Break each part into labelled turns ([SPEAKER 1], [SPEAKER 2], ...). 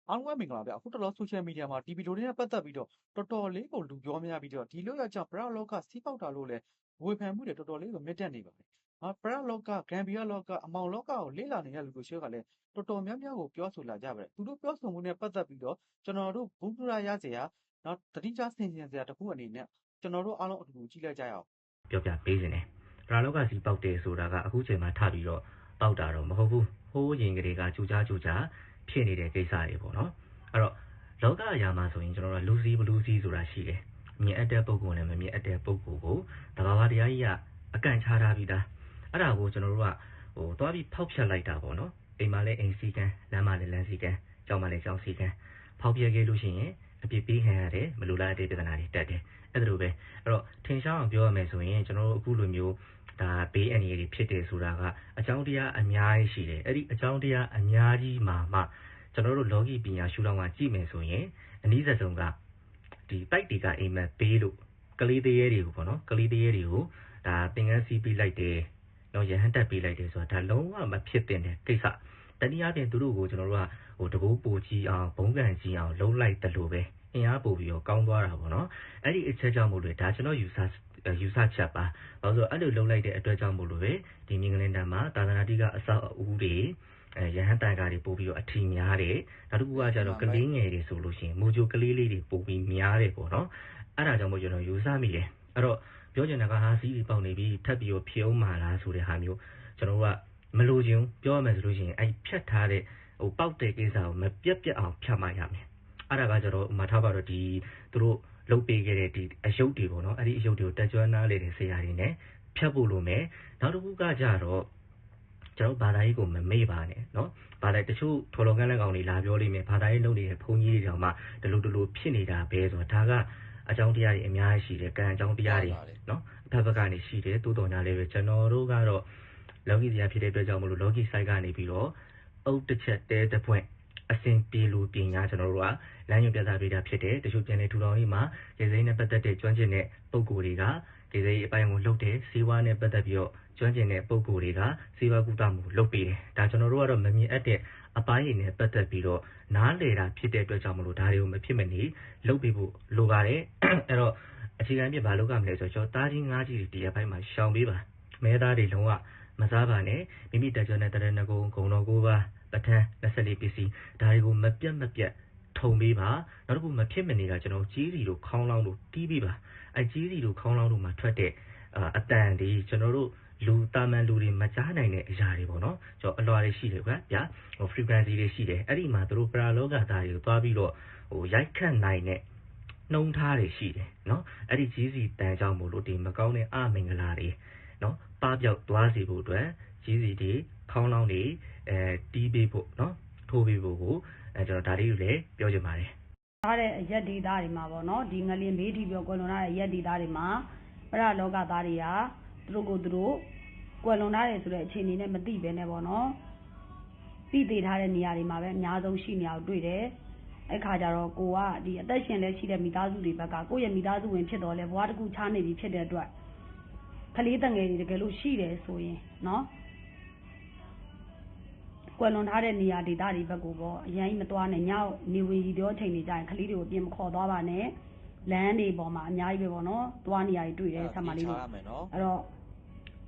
[SPEAKER 1] အားလုံးပဲမင်္ဂလာဗျအခုတော်တော် social media မှာ TV လိုတွေနဲ့ပတ်သက်ပြီးတော့တော်တော်လေးကိုလူပြောများပြီးတော့ဒီလိုရကြောင့်ပရလောကစီးပေါက်တာလို့လည်းဝေဖန်မှုတွေတော်တော်လေးကိုမြင့်တက်နေပါတယ်ပရလောကဂမ်ဘီယာလောကအမောင်လောကကိုလေ့လာနေတဲ့လူတွေရှိကလည်းတော်တော်များများကိုပြောဆိုလာကြပါတယ်သူတို့ပြောဆိုမှုနဲ့ပတ်သက်ပြီးတော့ကျွန်တော်တို့ဘူးပူရရစရာနောက်တတိကျဆင်ခြင်စရာတစ်ခုအနေနဲ့ကျွန်တော်တို့အားလုံးအတူတူကြည့်လိုက်ကြရအောင်
[SPEAKER 2] ပြောပြပေးနေတယ်ပရလောကစီးပေါက်တယ်ဆိုတာကအခုချိန်မှာထပြီးတော့ပေါက်တာတော့မဟုတ်ဘူးဟိုးရင်ကလေးကကြူကြားဖြစ်နေတဲ့ကိစ္စတွေပေါ့နော်အဲ့တော့လောကအရာမှာဆိုရင်ကျွန်တော်တို့လူစီဘလူးစီဆိုတာရှိတယ်မြင်အပ်တဲ့ပုံကိုနဲ့မမြင်အပ်တဲ့ပုံကိုတဘာဝတရားကြီးကအကန့်ချထားပြီးသားအဲ့ဒါကိုကျွန်တော်တို့ကသွားပြီးဖောက်ဖြတ်လိုက်တာပေါ့နော်အိမ်မှာလည်းအိမ်စီကန်းလမ်းမှာလည်းလမ်းစီကန်းကျောင်းမှာလည်းကျောင်းစီကန်းဖောက်ပြခဲ့လို့ရှိရင်အပြစ်ပေးခံရတယ်မလိုလားတဲ့ပြဿနာတွေတက်တယ်အဲ့ဒါလိုပဲအဲ့တော့ထင်ရှားအောင်ပြောရမယ်ဆိုရင်ကျွန်တော်တို့အခုလိုမျိုးဒါဘေးအန္တရာယ်တွေဖြစ်တယ်ဆိုတာကအကြောင်းတရားအများကြီးရှိတယ်အဲ့ဒီအကြောင်းတရားအများကြီးမှာမှကျွန်တော်တို့လောကီပညာရှုထောင့်ကကြည့်မယ်ဆိုရင်အနည်းဆုံးကဒီတိုက်တွေကအိမ်မက်ပေးလို့ကလေးသေးရဲတွေကိုပေါ့နော်ကလေးသေးရဲတွေကိုဒါသင်္ကန်းစီးပေးလိုက်တယ်တော့ရဟန်းတက်ပေးလိုက်တယ်ဆိုတာဒါလုံးဝမဖြစ်တဲ့ကိစ္စတနည်းအားဖြင့်သူတို့ကိုကျွန်တော်တို့ကတကူပူကြီးအောင်ဘုံကန်ကြီးအောင်လုံးလိုက်တယ်လို့ပဲအင်အားပို့ပြီးတော့ကောင်းသွားတာပေါ့နော်အဲ့ဒီအချက်ကြောင့်မို့လို့ဒါကျွန်တော်ယူဆချက်ပါဘာလို့ဆိုအဲ့လိုလုံးလိုက်တဲ့အတွက်ကြောင့်မို့လို့ပဲဒီမြင်းကလင်းတန်းမှာသာသနာတိကအဆောက်အဦတွေရဟန်းတန်ကားတွေပို့ပြီးတော့အထီများတယ်နောက်တစ်ခုကကျတော့ကလေးငယ်တွေဆိုလို့ရှိရင်မူဂျိုကလေးလေးတွေပို့ပြီးများတယ်ပေါ့နော်အဲ့ဒါကြောင့်မို့ကျွန်တော်ယူဆမိတယ်အဲ့တော့ပြောချင်တာကဟာစီးပြီးပေါက်နေပြီးထပ်ပြီးတော့ဖြုံးမာလားဆိုတဲ့ဟာမျိုးကျွန်တော်ကမလိုချင်ပြောရမယ်ဆိုလို့ရှိရင်အဲ့ဖြတ်ထားတဲ့ပေါက်တဲ့ကိစ္စကိုမပြတ်အောင်ဖြတ်မှရမယ်အဲ့ဒါကကျတော့မှထားပါတော့ဒီသူတို့လုတ်ပေးခဲ့တဲ့ဒီအယုတ်တွေပေါ့နော်အဲ့ဒီအယုတ်တွေကိုတက်ကြွနားလေတဲ့ဆရာတွေနဲ့ဖြတ်ဖို့လိုမယ်နောက်တစ်ခုကကြတော့ကျွန်တော်ဘာသာရေးကိုမမေ့ပါနဲ့เนาะဘာသာတချို့ထော်လောကန်းလက်ကောင်တွေလာပြောလိမ့်မယ်ဘာသာရေးလုပ်နေတဲ့ဘုန်းကြီးတွေတောင်မှဒီလိုဖြစ်နေတာပဲဆိုတော့ဒါကအကြောင်းတရားတွေအများကြီးရှိတယ်ကံအကြောင်းတရားတွေเนาะဘက်ကနေရှိတယ်တိုးတော်ညာလေးပဲကျွန်တော်တို့ကတော့လောကီတရားဖြစ်တဲ့အတွက်ကြောင့်မလို့လောကီ site ကနေပြီးတော့အုတ်တစ်ချက်တဲတစ်ပွင့်အစဉ်ပြေလို့ပညာကျွန်တော်တို့ကလမ်းညွှန်ပြသပေးတာဖြစ်တယ်တချို့ပြန်နေထူထောင်ရေးမှာရေစိမ်းနဲ့ပတ်သက်တဲ့ကျွမ်းကျင်တဲ့ပုံကိုယ်တွေကရေစိမ်းအပိုင်းကိုလုပ်တယ်စီးဝါးနဲ့ပတ်သက်ပြီးတော့ကျွမ်းကျင်တဲ့ပုံကိုယ်တွေကစီးဝါးကုသမှုလုပ်ပေးတယ်ဒါကျွန်တော်တို့ကတော့မမြင်အပ်တဲ့အပိုင်းတွေနဲ့ပတ်သက်ပြီးတော့နားလည်တာဖြစ်တဲ့အတွက်ကြောင့်မလို့ဒါတွေကိုမဖြစ်မနေလုပ်ပေးဖို့လိုပါတယ်အဲ့တော့အခြေခံပြဘာလုပ်ရမလဲဆိုတော့တားကြီးငါးကြီးတွေတရားပိုင်းမှာရှောင်ပေးပါမဲသားတွေလုံးဝမစားပါနဲ့မိမိတက်ကြွတဲ့တရဏဂုံဂုံတော်ကိုပါပထန်း24ပစ္စည်းဒါတွေကိုမပြတ်ထုံပေးပါနောက်တစ်ခုမဖြစ်မနေတာကျွန်တော်ကြီးစီတို့ခေါင်းလောင်းတို့တီးပေးပါအဲကြီးစီတို့ခေါင်းလောင်းတို့မှာထွက်တဲ့အတန်တွေကျွန်တော်တို့လူတာမန်လူတွေမကြားနိုင်တဲ့အရာတွေပေါ့နော်ကျွန်တော်အလွာတွေရှိတယ်ဗျာfrequency တွေရှိတယ်အဲ့ဒီမှာတို့ပရာလောကသားတွေကိုသွားပြီးတော့ရိုက်ခတ်နိုင်တဲ့နှုံထားတွေရှိတယ်နော်အဲ့ဒီကြီးစီတန်ကြောင့်မို့လို့ဒီမကောင်းတဲ့အမင်္ဂလာတွေနော်ပပျောက်သွားစေဖို့အတွက်ကြီးစီတွေခေါင်းလောင်းတွေတီးပေးဖို့နော်ထိုးပေးဖို့ကိုကျွန်တော်ဒါလေးကိုလည်းပြောချင်ပါတယ်ထ
[SPEAKER 3] ားတဲ့အရက်ဒေတာတွေမှာပေါ့နော်ဒီငလင်ဘေးတီပြောကွယ်လွန်ထားတဲ့အရက်ဒေတာတွေမှာပရလောကသားတွေကသူတို့ကိုသူတို့ကွယ်လွန်ထားတယ်ဆိုတဲ့အခြေအနေနဲ့မသိပဲနဲ့ပေါ့နော်ပြီးသေးထားတဲ့နေရာတွေမှာပဲအများဆုံးရှိနေအောင်တွေ့တယ်အဲ့ခါကျတော့ကိုကဒီအသက်ရှင်လက်ရှိတဲ့မိသားစုတွေဘက်ကကိုယ့်ရဲ့မိသားစုဝင်ဖြစ်တော့လဲဘဝတစ်ခုချားနေပြီဖြစ်တဲ့အတွက်ကလေးတငယ်တွေတကယ်လို့ရှိတယ်ဆိုရင်နော်ကွယ်လွန်ထားတဲ့နေရာဒေသတွေဘက်ကိုပေါ့အရင်ကြီးမသွားနဲ့ညောက်နေဝင်ရီတော့ချိန်နေကြရင်ကလေးတွေကိုပြင်မခေါ်သွားပါနဲ့လမ်းတွေပေါ်မှာအများကြီးပဲပေါ့နော်သွားနေရတွေတွေ့တယ်ဆက်မလေးတို့အဲ့တော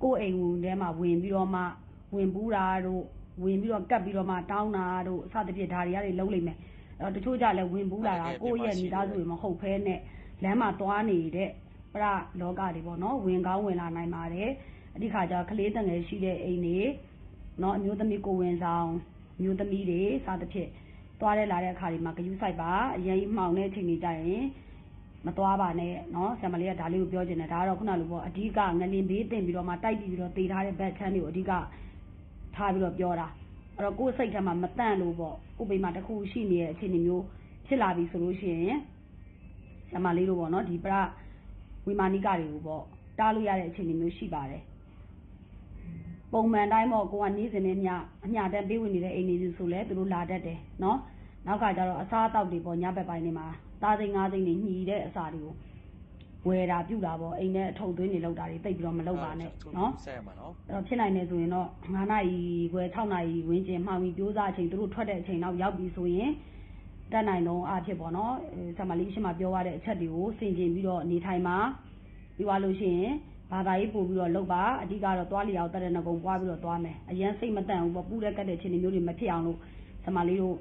[SPEAKER 3] ့ကိုယ်အိမ်ဝင်ထဲမှာဝင်ပြီးတော့မှဝင်ပူးတာတို့ဝင်ပြီးတော့ကတ်ပြီးတော့မှတောင်းတာတို့အစသဖြင့်ဒါတွေရတယ်လုံးလိုက်မယ်အဲ့တော့တချို့ကြလည်းဝင်ပူးလာတာကိုယ့်ရဲ့မိသားစုတွေမဟုတ်ဘဲနဲ့လမ်းမှာသွားနေတဲ့ပရလောကတွေပေါ့နော်ဝင်ကောင်းဝင်လာနိုင်ပါတယ်အဓိကကြောင့်ကလေးတငယ်ရှိတဲ့အိမ်တွေနော်အမျိုးသမီးကိုဝင်ဆောင်မျိုးသမီးတွေစသဖြင့်သွားတဲ့လာတဲ့အခါတွေမှာဂယုဆိုင်ပါအရင်မှောင်တဲ့အချိန်တွေကြရင်မသွားပါနဲ့နော်ဆရာမလေးကဒါလေးကိုပြောချင်တယ်ဒါကတော့ခုနလိုပေါ့အဓိကငလင်ဘေးတင်ပြီးတော့မှတိုက်ပြီးတော့တေးထားတဲ့ဘက်ချမ်းတွေကိုအဓိကထားပြီးတော့ပြောတာအဲ့တော့ကိုယ်စိတ်ထဲမှာမတန့်လို့ပေါ့ကိုယ်ပိမှာတစ်ခုရှိနေတဲ့အခြေအနေမျိုးဖြစ်လာပြီဆိုလို့ရှိရင်ဆရာမလေးတို့ပေါ့နော်ဒီပရဝိမာနိကတွေကိုပေါ့တားလို့ရတဲ့အခြေအနေမျိုးရှိပါတယ်ပုံမှန်တိုင်းပေါ့ကိုကနေ့စဉ်နဲ့ညအညတန်းပေးဝင်နေတဲ့အိမ်နေစုဆိုလဲသူတို့လာတတ်တယ်နော်နောက်ကကြတော့အစားအသောက်တွေပေါ့ညဘက်ပိုင်းတွေမှာသားစိမ်းငါးစိမ်းတွေညှီတဲ့အစာတွေကိုဝယ်တာပြုတာပေါ့အိမ်နဲ့အထုပ်သွင်းနေလောက်တာတွေတိတ်ပြီးတော့မလောက်ပါနဲ့နော်အဲ့တော့ဖြစ်နိုင်နေဆိုရင်တော့9နာရီခွဲ6နာရီဝန်းကျင်မှောင်ပြီးပြိုးစားအချိန်သူတို့ထွက်တဲ့အချိန်တော့ရောက်ပြီဆိုရင် တက်နိုင်တော့အားဖြစ်ပေါ့နော်ဆရာမလေးရှင်းမပြောရတဲ့အချက်တွေကိုဆင်ခြင်ပြီးတော့နေထိုင်မှာပြီးသွားလို့ရှိရင်ဘာသာရေးပို့ပြီးတော့လုပ်ပါအဓိကတော့သွားလျောက်တက်တဲ့ငကုံပွားပြီးတော့သွားမယ်အရန်စိတ်မတန့်ဘူးပေါ့ပူတဲ့ကတ်တဲ့ခြေနေမျိုးတွေမဖြစ်အောင်လို့ဆရာမလေးတို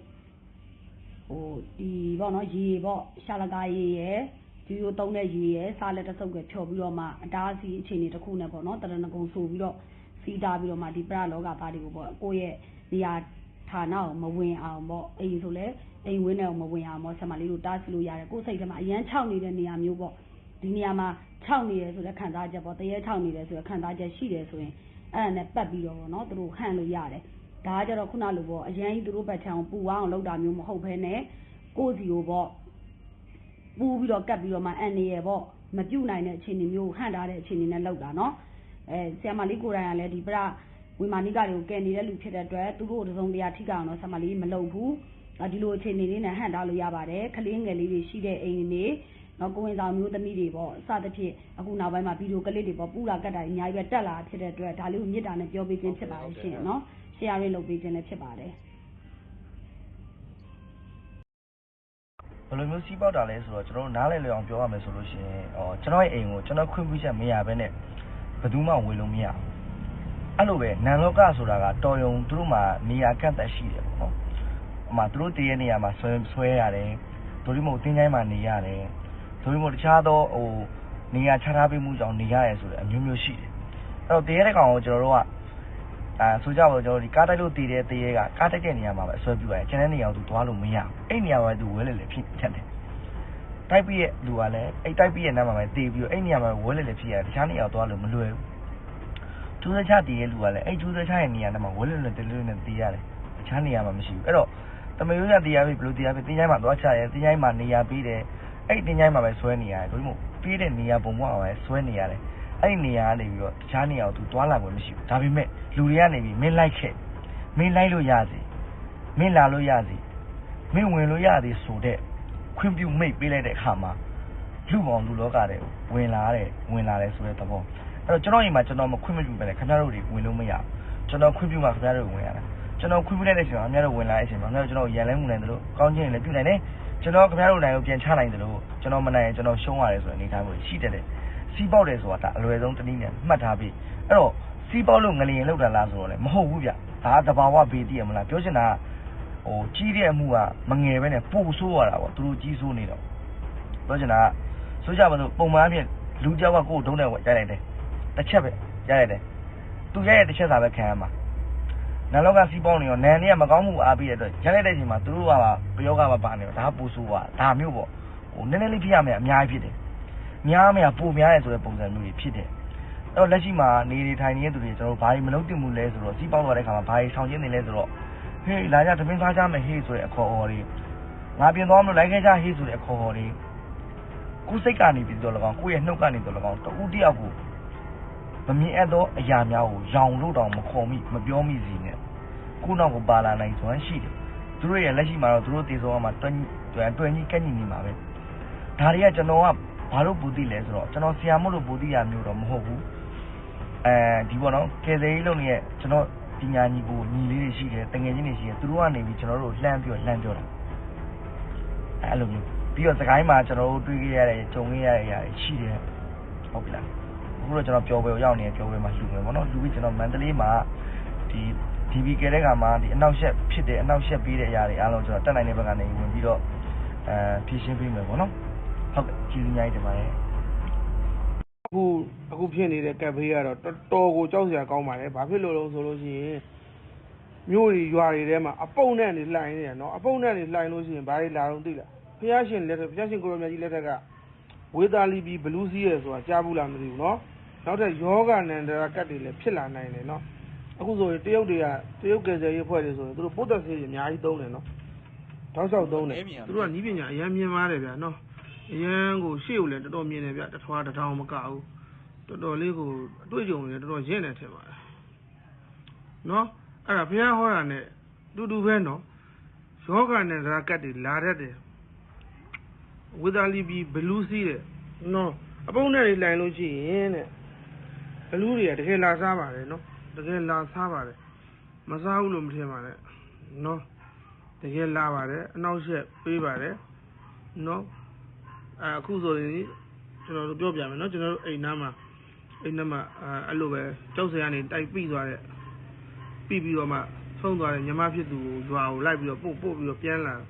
[SPEAKER 3] ့ဒီပေါ့နော်ရေပေါ့ရှာလကားရေရယ်ဒီလိုတုံးတဲ့ရေရယ်စားလက်တဆုပ်ကဖြော်ပြီးတော့မှအတားအဆီးအခြေအနေတစ်ခုနဲ့ပေါ့နော်တရဏဂုံဆိုပြီးတော့စီးတာပြီးတော့မှဒီပရလောကသားတွေကိုပေါ့ကိုယ့်ရဲ့နေရာဌာနကိုမဝင်အောင်ပေါ့အိမ်ဆိုလဲအိမ်ဝင်းထဲကိုမဝင်အောင်ပေါ့ဆရာမလေးတို့တားဆီးလို့ရတယ်ကိုယ်စိတ်ထဲမှာအရန်6နေတဲ့နေရာမျိုးပေါ့ဒီနေရာမှာ6နေတယ်ဆိုတဲ့ခံစားချက်ပေါ့တရေ6နေတယ်ဆိုတဲ့ခံစားချက်ရှိတယ်ဆိုရင်အဲ့ဒါနဲ့ပတ်ပြီးတော့ပေါ့နော်သူတို့ဟန်လို့ရတယ်ဒါကကြတော့ခုနလိုပေါ့အရန်ကြီးသူတို့ဘက်ချောင်းပူအောင်လုပ်တာမျိုးမဟုတ်ဘဲနဲ့ကိုယ့်စီကိုပေါ့ပူပြီးတော့ကတ်ပြီးတော့မှအန်နေရပေါ့မပြုတ်နိုင်တဲ့အခြေအနေမျိုးဟန်ထားတဲ့အခြေအနေနဲ့လောက်တာနော်ဆရာမလေးကိုယ်တိုင်ကလည်းဒီပရဝိမာနိကတွေကိုကယ်နေတဲ့လူဖြစ်တဲ့အတွက်သူတို့တစုံတရာထိကောင်တော့ဆရာမလေးမလုပ်ဘူးဒီလိုအခြေအနေလေးနဲ့ဟန်ထားလို့ရပါတယ်ကလေးငယ်လေးတွေရှိတဲ့အိမ်တွေနော်ကိုဝင်ဆောင်မျိုးသမီးတွေပေါ့စသဖြင့်အခုနောက်ပိုင်းမှာဗီဒီယိုကလစ်တွေပေါ့ပူလာကတ်တာအများကြီးပဲတက်လာဖြစ်တဲ့အတွက်ဒါလေးကိုမြစ်တာနဲ့ပြောပေးခြင်းဖြစ်ပါတယ်ရှင်နော် share ရလုပ်ပေးခြင်းလည်းဖြစ်ပါတယ်
[SPEAKER 4] ဘယ်လိုမျိုးစီးပေါက်တာလဲဆိုတော့ကျွန်တော်နားလည်လည်အောင်ပြောရမယ်ဆိုလို့ရှိရင်ကျွန်တော်ရဲ့အိမ်ကိုကျွန်တော်ခွင့်ပြုချက်မရဘဲနဲ့ဘယ်သူမှဝင်လို့မရဘူးအဲ့လိုပဲနန်လောကဆိုတာကတော်ယုံသူတို့မှာနေရာကန့်သက်ရှိတယ်ပေါ့နော်ဟိုမှာသူတို့တည်ရဲ့နေရာမှာဆွဲရတယ်ဒို့ဒီမို့တင်းချိုင်းမှာနေရတယ်ဒို့ဒီမို့တခြားသောနေရာခြားထားပေးမှုကြောင့်နေရတယ်ဆိုတဲ့အမျိုးမျိုးရှိတယ်အဲ့တော့တည်ရဲ့ကောင်ကိုကျွန်တော်တို့ကဆိုကြပါတော့ကျွန်တော်ဒီကားတိုက်လို့တည်တဲ့တည်ရဲ့ကကားတိုက်တဲ့နေရာမှာပဲဆွဲပြရတယ်ကျန်တဲ့နေရာကိုသူသွားလို့မရဘူးအဲ့နေရာမှာသူဝဲလေလေဖြစ်တယ်တိုက်ပြီးရဲ့လူကလည်းအဲ့တိုက်ပြီးရဲ့နားမှာပဲတည်ပြီးတော့အဲ့နေရာမှာဝဲလေလေဖြစ်ရတယ်တခြားနေရာကိုသွားလို့မလွယ်ဘူးကျူးစချတည်ရဲ့လူကလည်းအဲ့ကျူးစချရဲ့နေရာမှာဝဲလေလေတလွဲနဲ့တည်ရတယ်တခြားနေရာမှာမရှိဘူးအဲ့တော့တမယုံရတည်ရပြီဘလို့တည်ရပြီတင်းချိုင်းမှာသွားချရဲတင်းချိုင်းမှာနေရာပြီးတယ်အဲ့တင်းချိုင်းမှာပဲဆွဲနေရတယ်တို့မို့ပြီးတဲ့နေရာပုံပေါ်အောင်ပဲဆွဲနေရတယ်အဲ့ဒီနေရာကနေပြီးတော့တခြားနေရာကိုသူသွားလာခွင့်မရှိဘူးဒါပေမဲ့လူတွေကနေပြီးမင်းလိုက်ခဲ့မင်းလိုက်လို့ရစီမင်းလာလို့ရစီမင်းဝင်လို့ရသည်ဆိုတဲ့ခွင့်ပြုမိတ်ပေးလိုက်တဲ့အခါမှာလူပေါင်းလူလောကတဲ့ဝင်လာတယ်ဆိုတဲ့သဘောအဲ့တော့ကျွန်တော်အိမ်မှာကျွန်တော်မခွင့်မပြုပဲလေခင်ဗျားတို့တွေဝင်လို့မရဘူးကျွန်တော်ခွင့်ပြုမှခင်ဗျားတို့ဝင်ရတာကျွန်တော်ခွင့်ပြုလိုက်တဲ့အချိန်မှာခင်ဗျားတို့ဝင်လာတဲ့အချိန်မှာခင်ဗျားတို့ကျွန်တော်ရန်လဲမှုနိုင်တယ်လို့ကောင်းခြင်းလည်းပြုနိုင်တယ်ကျွန်တော်ခင်ဗျားတို့နိုင်ကိုပြန်ချနိုင်တယ်လို့ကျွန်တော်မနိုင်ရင်ကျွန်တော်ရှုံးရတယ်ဆိုတဲ့အနေအထားမျိုးရှိတယ်စီးပေါက်တယ်ဆိုတာဒါအလွယ်ဆုံးတနည်းနဲ့မှတ်ထားပြီးအဲ့တော့စီးပေါက်လို့ငလျင်လောက်တာလားဆိုတော့လေမဟုတ်ဘူးဗျဒါတဘာဝဘေးတည်ရမလားပြောချင်တာကြီးတဲ့အမှုကမငယ်ပဲနဲ့ပို့ဆိုးရတာပေါ့သူတို့ကြီးဆိုးနေတော့ပြောချင်တာကဆိုကြပါစို့ပုံမှန်အဖြစ်လူကြောက်ကကိုယ်ဒုံးနဲ့ရိုက်လိုက်တယ်တစ်ချက်ပဲရိုက်လိုက်တယ်သူရိုက်ရဲ့တစ်ချက်သာပဲခံရမှာနာလောကစီးပေါက်နေရောနန်တွေကမကောင်းမှုအားပြီးတဲ့အတွက်ရိုက်လိုက်တဲ့အချိန်မှာသူတို့ကပါပယောဂမပါနေတော့ဒါပို့ဆိုးသွားဒါမျိုးပေါ့နည်းနည်းလေးဖြစ်ရမယ်အများကြီးဖြစ်တယ်များမယ်ပိုများရဲဆိုတဲ့ပုံစံမျိုးကြီးဖြစ်တယ်အဲ့တော့လက်ရှိမှာနေထိုင်နေတဲ့သူတွေကျွန်တော်ဘာကြီးမလုပ်တင်မှုလဲဆိုတော့စီးပေါက်သွားတဲ့ခါမှာဘာကြီးဆောင်ကျင်းနေလဲဆိုတော့ဟေးလာကြတပင်းစားကြမယ်ဟေးဆိုတဲ့အခေါ်အဝေါ်တွေငါပြင်သွားမလို့လိုက်ခဲ့ကြဟေးဆိုတဲ့အခေါ်အဝေါ်တွေကိုယ်စိတ်ကနေပြီးတော့၎င်းကိုယ့်ရဲ့နှုတ်ကနေတော့၎င်းတဦးတယောက်ကိုမမြင်အပ်သောအရာများကိုရောင်လို့တောင်မခေါ်မိမပြောမိစီနဲ့ခုနောက်ကိုပါလာနိုင်စွမ်းရှိတယ်သူတို့ရဲ့လက်ရှိမှာတော့သူတို့တည်ဆုံးမှာတွင်ကြီးကက်ညီနေမှာပဲဒါတွေကကျွန်တော်ကဘာလို့ပူသိလဲဆိုတော့ကျွန်တော်ဆရာမို့လို့ပူသိရမျိုးတော့မဟုတ်ဘူးဒီပေါ့နော်ကယ်ဆယ်ရေးလုပ်နေတဲ့ကျွန်တော်ပညာညီကိုညီလေးတွေရှိတယ်တငယ်ချင်းတွေရှိတယ်သူတို့ကနေပြီးကျွန်တော်တို့လှမ်းပြောတာအဲ့လိုမျိုးပြီးတော့စကိုင်းမှာကျွန်တော်တို့တွေ့ခဲ့ရတဲ့ကြုံခဲ့ရတဲ့အရာတွေရှိတယ်ဟုတ်ပြီလားအခုတော့ကျွန်တော်ပျော်ပွဲရောက်နေပျော်ပွဲမှာလှူမယ်ပေါ့နော်လှူပြီးကျွန်တော်မန္တလေးမှာဒီ DB ကတဲ့ကမှာဒီအနောက်ရှက်ဖြစ်တယ်အနောက်ရှက်ပေးတဲ့အရာတွေအားလုံးကျွန်တော်တက်နိုင်တဲ့ဘက်ကနေဝင်ပြီးတော့ဖြည့်ရှင်းပေးမယ်ပေါ့နော်ဟုတ်ကဲ့ကျေးဇူးများတင်ပါတယ်အ
[SPEAKER 5] ခုဖြစ်နေတဲ့ကပ်ဖေးကတော့တော်တော်ကိုကြောက်စရာကောင်းပါတယ်ဘာဖြစ်လို့လဲဆိုလို့ရှိရင်မြို့တွေရွာတွေထဲမှာအပုပ်နဲ့နေလှိုင်းနေတယ်နော်အပုပ်နဲ့နေလှိုင်းလို့ရှိရင်ဘာတွေလာတော့သိလားဖျားရှင်ကိုရောမြတ်ကြီးလက်ထက်ကဝေသာလီပီဘလူးစီးရယ်ဆိုတာကြားဘူးလားမသိဘူးနော်နောက်ထပ်ယောဂနန္ဒရာကတ်တွေလည်းဖြစ်လာနိုင်တယ်နော်အခုဆိုရင်တရုတ်ကယ်ဆယ်ရေးဖွဲ့တွေဆိုရင်သူတို့ပုတ်သက်ဆေးတွေအများကြီးသုံးတယ်နော်တောက်လျှောက်သုံးတယ်သူတို့ကနီးပညာအရင်မြင်ပါတယ်ဗျာနော်အရန်ကိုရှေ့ကိုလည်းတော်တော်မြင်တယ်ဗျတထွားတထောင်မကဘူးတော်တော်လေးကိုအတွေ့အကြုံတွေတော်တော်ရင့်နေထင်ပါတယ်နော်အဲ့ဒါဘုရားဟောတာနဲ့တူပဲနော်ယောဂနဲ့ဇာကတ်တွေလာတတ်တယ်ဝေသာလီပီဘလူးစီးတဲ့နော်အပုံနဲ့တွေလိုင်လို့ရှိရင်တဲ့ဘလူးတွေကတကယ်လာစားပါတယ်နော်တကယ်လာစားပါတယ်မစားဘူးလို့မထင်ပါနဲ့နော်တ ကယ်လာပါတယ်အနောက်ရှက်ပေးပါတယ်နော်အခုဆိုရင်ကျွန်တော်တို့ပြောပြမယ်နော်ကျွန်တော်တို့အိမ်နားမှာအဲ့လိုပဲကြောက်စရာနေတိုက်ပြီးသွားတဲ့ပြီးတော့မှဆုံးသွားတဲ့ညီမဖြစ်သူကိုရွာကိုလိုက်ပြီးတော့ပို့ပြီးတော့ပြန်လာတော့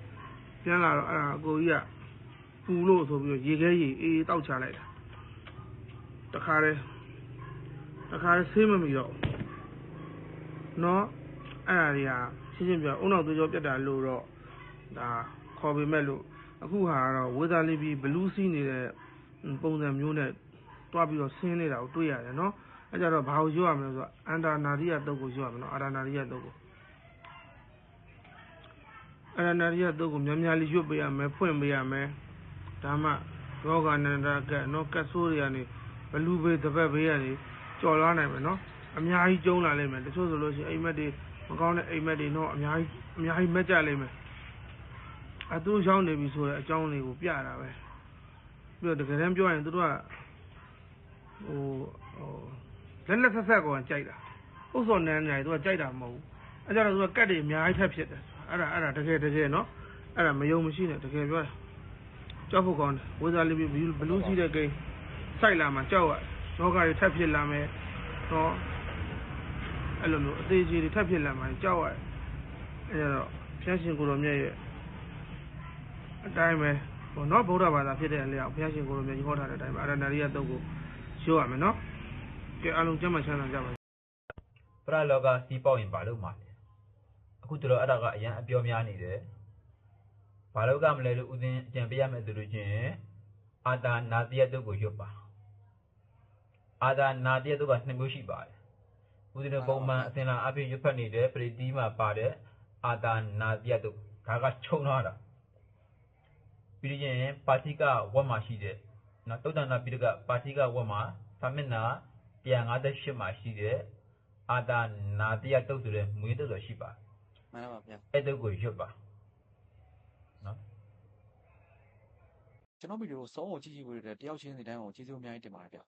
[SPEAKER 5] အဲ့ဒါအကိုကြီးကပူလို့ဆိုပြီးတော့ရေခဲရေအေးတောက်ချလိုက်တာတခါတည်းဆေးမမီတော့နော်အဲ့ဒါတွေကရှင်းပြအုံနောက်သွေးကြောပြတ်တာလို့တော့ဒါခေါ်ပေမဲ့လို့အခုဟာကတော့ဝေသာလီဘလူးစီးနေတဲ့ပုံစံမျိုးနဲ့တွားပြီးတော့ဆင်းနေတာကိုတွေ့ရတယ်နော်အဲ့ကြတော့ဘာကိုရွတ်ရမလဲဆိုတော့အန္တာနာရိယတုတ်ကိုရွတ်ရမယ်နော်အာရနာရိယတုတ်ကိုအာရနာရိယတုတ်ကိုများများလေးရွတ်ပေးရမယ်ဖွင့်ပေးရမယ်ဒါမှယောဂနန္ဒကတ်နော်ကတ်ဆိုးတွေကနေဘလူးဘေးတပတ်ဘေးကနေကြော်လွှားနိုင်မယ်နော်အများကြီးကျုံးလာလိမ့်မယ်တချို့ဆိုလို့ရှိရင်အိမ်မက်တွေမကောင်းတဲ့အိမ်မက်တွေတော့အများကြီးမက်ကြလိမ့်မယ်အတူရောက်နေပြီဆိုတဲ့အကြောင်းလေးကိုပြတာပဲပြီးတော့တကယ်တမ်းပြောရင်သူတို့ကလက်ဆက်ဆက်ကိုကြိုက်တာဥစ္စောနန်းညာသူကကြိုက်တာမဟုတ်ဘူးအဲကြတော့သူကကတ်တွေအများကြီးထပ်ဖြစ်တယ်အဲ့ဒါတကယ်နော်အဲ့ဒါမယုံမရှိနဲ့တကယ်ပြောတာကြောက်ဖို့ကောင်းတယ်ဝေသာလီဘလူးစီးတဲ့ကိန်းစိုက်လာမှကြောက်ရယောဂတွေထပ်ဖြစ်လာမယ်နော်အဲ့လိုမျိုးအသေးကြီးတွေထပ်ဖြစ်လာမှကြောက်ရအဲ့တော့ဖျက်ရှင်ကိုတော်မြတ်ရဲ့အတိုင်းပဲဟိုနော်ဗုဒ္ဓဘာသာဖြစ်တဲ့အလျောက်ဘုရားရှင်ကိုလိုမျိုးဟောထားတဲ့အတိုင်းပဲအာရဏရိယတုတ်ကိုရှင်းရမယ်နော်ကဲအားလုံးကျမ်းမှချမ်းသာကြပါစေ
[SPEAKER 2] ပရလောကစီးပေါက်ရင်ဘာလို့မှာလဲအခုတို့အဲ့ဒါကအရန်အပြောများနေတယ်ဘာလို့ကမလဲလို့ဦးဇင်းအကြံပေးရမယ်ဆိုလို့ချင်းအာတာနာတိယတုတ်ကိုရွတ်ပါအာတာနာတိယတုတ်က2မျိုးရှိပါတယ်ဦးဇင်းတို့ပုံမှန်အစဉ်လာအပြင်ရွတ်ဖတ်နေတဲ့ပရိသီမှာပါတဲ့အာတာနာတိယတုတ်ဒါကခြုံထားတာပြီးရင်ပါတိကဝတ်မှာရှိတဲ့နော်တုတ်တန်နာပိဋကပါတိကဝတ်မှာသာမဏ158မှာရှိတဲ့အာတာနာတိယတုတ်ဆိုတဲ့မွေးတုတ်တော်ရှိပါ
[SPEAKER 1] မှန်ပါဗျာ
[SPEAKER 2] အဲ့တုတ်ကိုရွတ်ပါနော်
[SPEAKER 1] ကျွန်တော်ဗီဒီယိုကိုစောအောင်ကြည့်ပြီးတဲ့တယောက်ချင်းစီတိုင်းကိုကျေးဇူးအများကြီးတင်ပါတယ်ဗျ